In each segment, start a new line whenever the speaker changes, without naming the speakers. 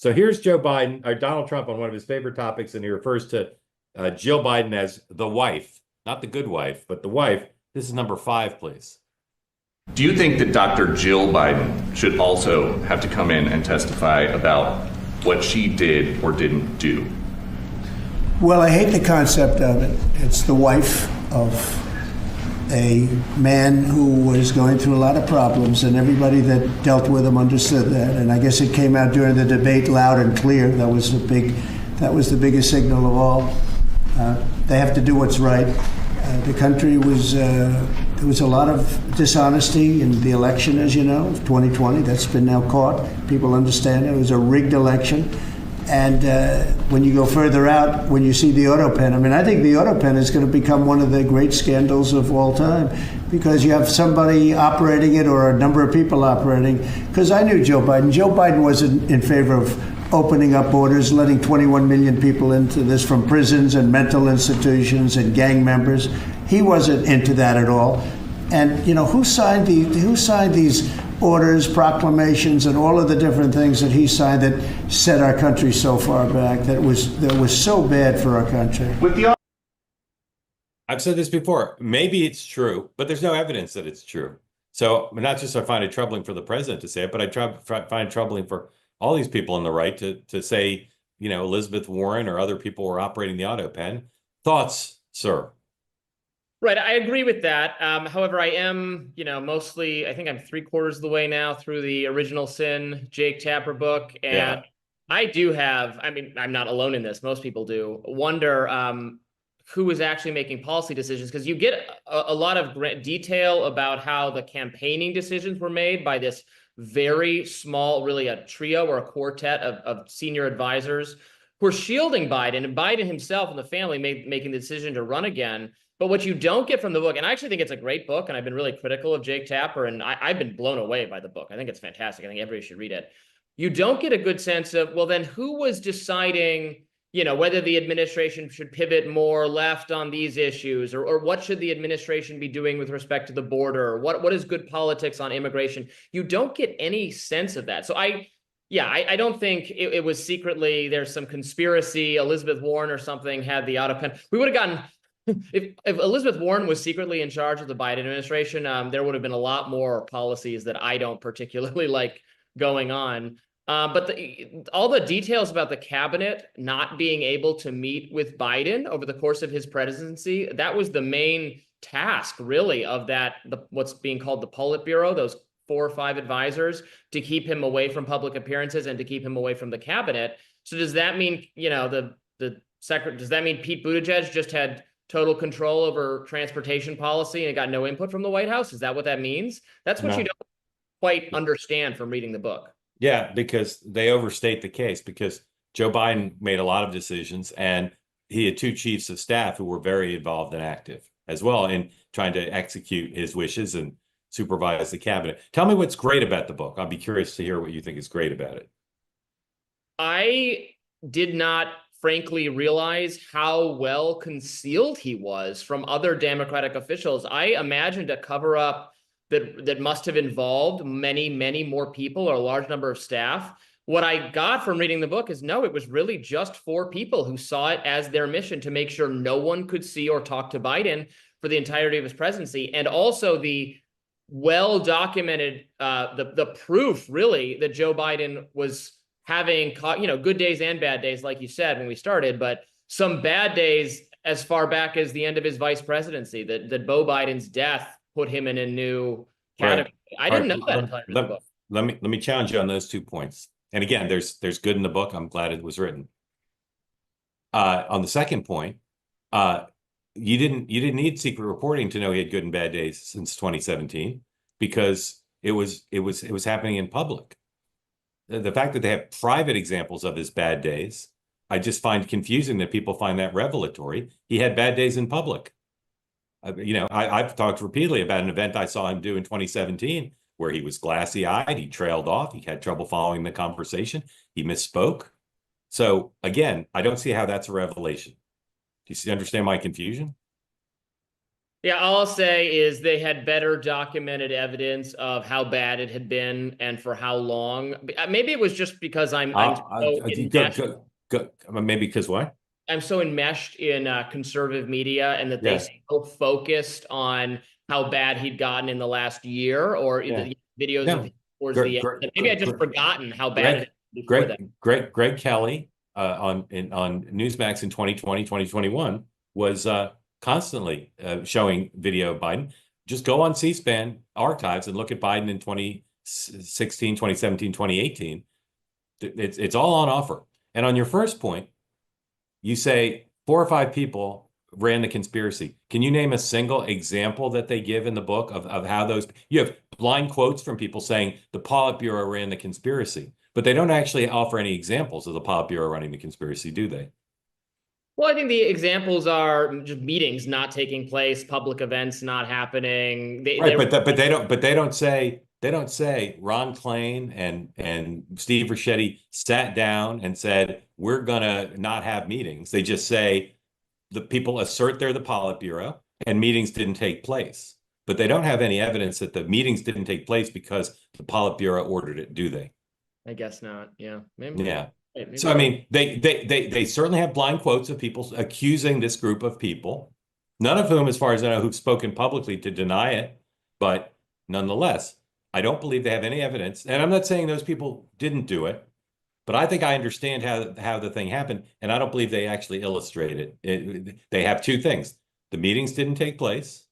So here's Joe Biden or Donald Trump on one of his favorite topics, and he refers to Jill Biden as the wife, not the good wife, but the wife. This is number 5, please.
Do you think that Dr. Jill Biden should also have to come in and testify about what she did or didn't do?
Well, I hate the concept of it. It's the wife of a man who was going through a lot of problems, and everybody that dealt with him understood that. And I guess it came out during the debate loud and clear. That was the biggest signal of all. They have to do what's right. The country was there was a lot of dishonesty in the election, as you know, 2020. That's been now caught. People understand it. It was a rigged election. And when you go further out, when you see the auto pen, I mean, I think the auto pen is going to become one of the great scandals of all time, because you have somebody operating it or a number of people operating. Because I knew Joe Biden. Joe Biden wasn't in favor of opening up borders, letting 21 million people into this from prisons and mental institutions and gang members. He wasn't into that at all. And, you know, who signed these orders, proclamations, and all of the different things that he signed that set our country so far back, that was so bad for our country?
I've said this before. Maybe it's true, but there's no evidence that it's true. So not just I find it troubling for the president to say it, but I find it troubling for all these people on the right to say, you know, Elizabeth Warren or other people were operating the auto pen. Thoughts, sir?
Right, I agree with that. However, I am, mostly, I think I'm 3/4 of the way now through the Original Sin, Jake Tapper book. And I do have, I mean, I'm not alone in this, most people do, wonder who is actually making policy decisions, because you get a lot of detail about how the campaigning decisions were made by this very small, really a trio or a quartet of senior advisors who are shielding Biden, and Biden himself and the family making the decision to run again. But what you don't get from the book, and I actually think it's a great book, and I've been really critical of Jake Tapper, and I've been blown away by the book. I think it's fantastic. I think everybody should read it. You don't get a good sense of, well, then who was deciding, whether the administration should pivot more left on these issues, or what should the administration be doing with respect to the border, or what is good politics on immigration? You don't get any sense of that. So I don't think it was secretly, there's some conspiracy, Elizabeth Warren or something had the auto pen. We would have gotten... If Elizabeth Warren was secretly in charge of the Biden administration, there would have been a lot more policies that I don't particularly like going on. But all the details about the cabinet not being able to meet with Biden over the course of his presidency, that was the main task, really, of what's being called the Politburo, those 4 or 5 advisors, to keep him away from public appearances and to keep him away from the cabinet. So does that mean, does that mean Pete Buttigieg just had total control over transportation policy and got no input from the White House? Is that what that means? That's what you don't quite understand from reading the book.
Yeah, because they overstate the case, because Joe Biden made a lot of decisions, and he had 2 chiefs of staff who were very involved and active as well in trying to execute his wishes and supervise the cabinet. Tell me what's great about the book. I'll be curious to hear what you think is great about it.
I did not frankly realize how well concealed he was from other Democratic officials. I imagined a cover-up that must have involved many, many more people or a large number of staff. What I got from reading the book is, no, it was really just 4 people who saw it as their mission to make sure no one could see or talk to Biden for the entirety of his presidency. And also the well-documented, the proof, really, that Joe Biden was having, good days and bad days, like you said when we started, but some bad days as far back as the end of his vice presidency, that Beau Biden's death put him in a new category. Right. I didn't know that until I read the book.
Let me challenge you on those 2 points. And again, there's good in the book. I'm glad it was written. On the second point, you didn't need secret reporting to know he had good and bad days since 2017, because it was happening in public. The fact that they have private examples of his bad days, I just find confusing that people find that revelatory. He had bad days in public. I've talked repeatedly about an event I saw him do in 2017 where he was glassy-eyed, he trailed off, he had trouble following the conversation, he misspoke. So again, I don't see how that's a revelation. Do you understand my confusion?
Yeah, all I'll say is they had better documented evidence of how bad it had been and for how long. Maybe it was just because I'm so enmeshed.
Maybe because what?
I'm so enmeshed in conservative media, and that they
Yeah,
so focused on how bad he'd gotten in the last year, or
yeah.
the videos of
No,
him towards
Greg,
the end.
Greg,
Maybe I just
Greg,
forgotten how bad it
Greg,
had been before that.
Greg Kelly on Newsmax in 2020, 2021 was constantly showing video of Biden. Just go on C-SPAN archives and look at Biden in 2016, 2017, 2018. It's all on offer. And on your first point, you say 4 or 5 people ran the conspiracy. Can you name a single example that they give in the book of how those, you have blind quotes from people saying the Politburo ran the conspiracy, but they don't actually offer any examples of the Politburo running the conspiracy, do they?
Well, I think the examples are just meetings not taking place, public events not happening.
Right, but they don't say Ron Klain and Steve Ricchetti sat down and said we're gonna not have meetings. They just say the people assert they're the Politburo and meetings didn't take place. But they don't have any evidence that the meetings didn't take place because the Politburo ordered it, do they?
I guess not. Yeah, maybe.
Yeah.
Maybe
So I mean, they certainly have blind quotes of people accusing this group of people, none of whom, as far as I know, who've spoken publicly to deny it, but nonetheless, I don't believe they have any evidence. And I'm not saying those people didn't do it, but I think I understand how the thing happened, and I don't believe they actually illustrate it. They have two things: the meetings didn't take place,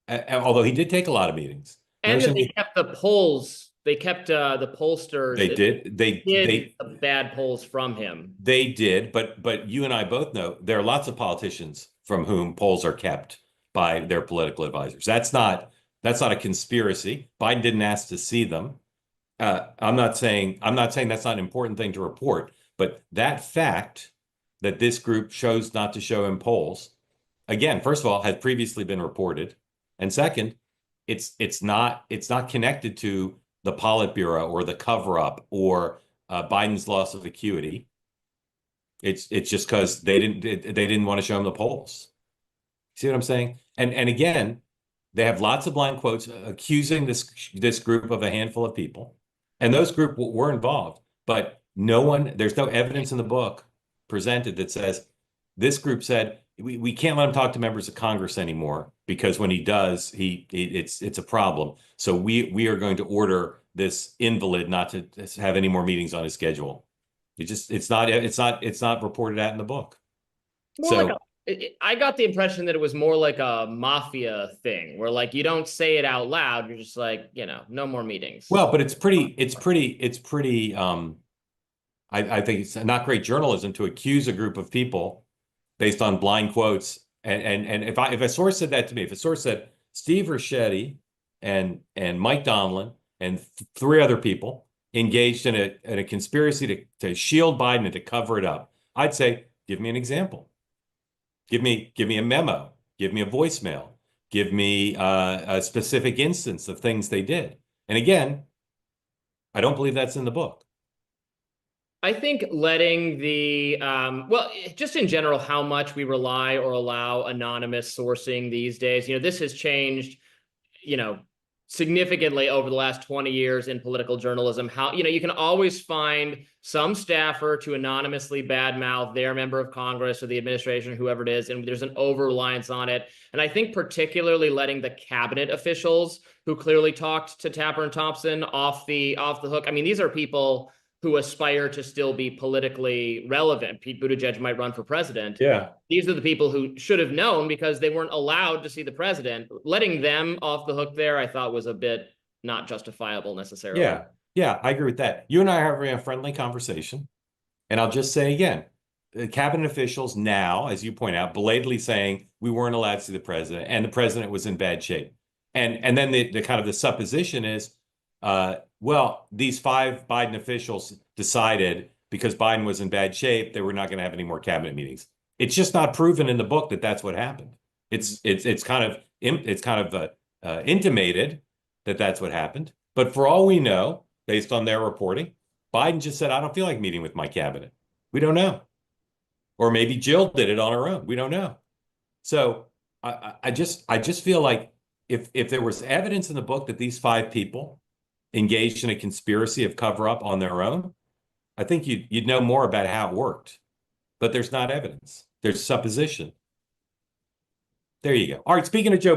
although he did take a lot of meetings.
and that they kept the polls. They kept the pollsters.
They did.
Hid the bad polls from him.
They did, but you and I both know there are lots of politicians from whom polls are kept by their political advisors. That's not a conspiracy. Biden didn't ask to see them. I'm not saying that's not an important thing to report, but that fact that this group chose not to show him polls, again, first of all, has previously been reported, and second, it's not connected to the Politburo or the cover-up or Biden's loss of acuity. It's just because they didn't want to show him the polls. See what I'm saying? And again, they have lots of blind quotes accusing this group of a handful of people, and those group were involved, but there's no evidence in the book presented that says this group said we can't let him talk to members of Congress anymore because when he does, it's a problem. So we are going to order this invalid not to have any more meetings on his schedule. It's not reported out in the book.
I got the impression that it was more like a mafia thing, where like you don't say it out loud, you're just like, no more meetings.
Well, but it's pretty. I think it's not great journalism to accuse a group of people based on blind quotes. And if a source said that to me, if a source said Steve Ricchetti and Mike Donlin and 3 other people engaged in a conspiracy to shield Biden and to cover it up, I'd say, give me an example. Give me a memo. Give me a voicemail. Give me a specific instance of things they did. And again, I don't believe that's in the book.
I think letting just in general, how much we rely or allow anonymous sourcing these days, this has changed, significantly over the last 20 years in political journalism. How, you can always find some staffer to anonymously badmouth their member of Congress or the administration, or whoever it is, and there's an over-reliance on it. And I think particularly letting the cabinet officials who clearly talked to Tapper and Thompson off the hook. I mean, these are people who aspire to still be politically relevant. Pete Buttigieg might run for president.
Yeah.
These are the people who should have known because they weren't allowed to see the president. Letting them off the hook there, I thought, was a bit not justifiable necessarily.
Yeah. Yeah, I agree with that. You and I are having a friendly conversation. And I'll just say again, the cabinet officials now, as you point out, belatedly saying we weren't allowed to see the president and the president was in bad shape. And then the kind of the supposition is, well, these 5 Biden officials decided because Biden was in bad shape, they were not going to have any more cabinet meetings. It's just not proven in the book that that's what happened. It's kind of intimated that that's what happened. But for all we know, based on their reporting, Biden just said, I don't feel like meeting with my cabinet. We don't know. Or maybe Jill did it on her own. We don't know. So I just feel like if there was evidence in the book that these 5 people engaged in a conspiracy of cover up on their own, I think you'd know more about how it worked. But there's not evidence. There's supposition. There you go. All right, speaking of Joe